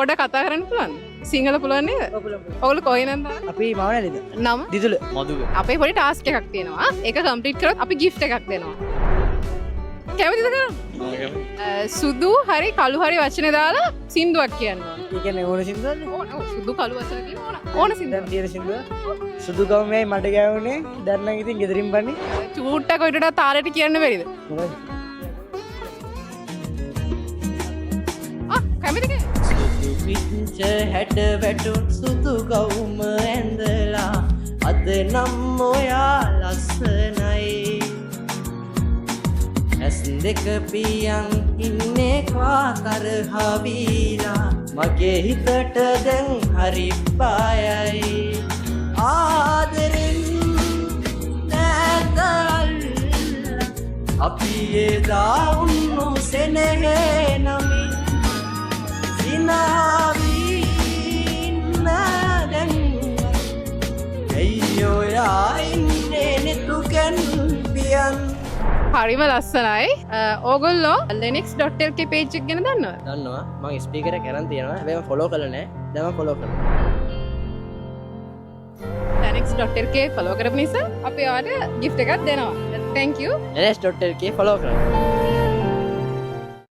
පොඩ්ඩක් කතා කරන්න පුළුවන්. සිංහල පුළුවන් නේද? ඔයගොල්ලෝ කොහෙන්ද? අපි මවනලිද? නම? දිදුල. මදුක. අපේ පොඩි ටාස්ක් එකක් තියෙනවා. ඒක කම්ප්ලීට් කරොත් අපි gift එකක් දෙනවා. කැමතිද කරන්න? සුදු හරි කළු හරි වචනේ දාලා සින්දුවක් කියනවා. ඒ කියන්නේ ඕන සින්දුවද? සුදු කළු වචන කියන ඕන සින්දුවක්. දැන් තියෙන සින්දුව. සුදු ගවමයි මඩ ගෑවුනේ. දැන් නම් ඉතින් ගෙදරින් බන්නේ. චූට්ටක් ඔයිටට තාරට කියන්න බැරිද? කැමතිද? සුදු පිච්ච හැඩ වැටුන් සුදු ගවුම ඇඳලා අද නම් ඔයා ලස්සනයි ඇස් දෙක පියන් ඉන්නේ තරහවීලා මගේ හිතට දැන් හරි බයයි ආදරෙන් නැතල් අපි එදා උන්නු සෙනෙහේ නමින් සිනාවින් නැදැන් ඇයි ඔයා ඉන්නේ නෙතුකැන් පියන් හරිම ලස්සනයි. ඕගොල්ලෝ lenix.lk page එක ගැන දන්නවද? දන්නවා මම ස්පීකර් එක කරන් තියෙනවා හැබැයි මම ෆලෝ කරලා නැහැ දැන් මම ෆලෝ කරනවා lenix.lk follow කරපු නිසා අපි ඔයාලට gift එකක් දෙනවා. Thank you. ns.lk ෆලෝ කරන්න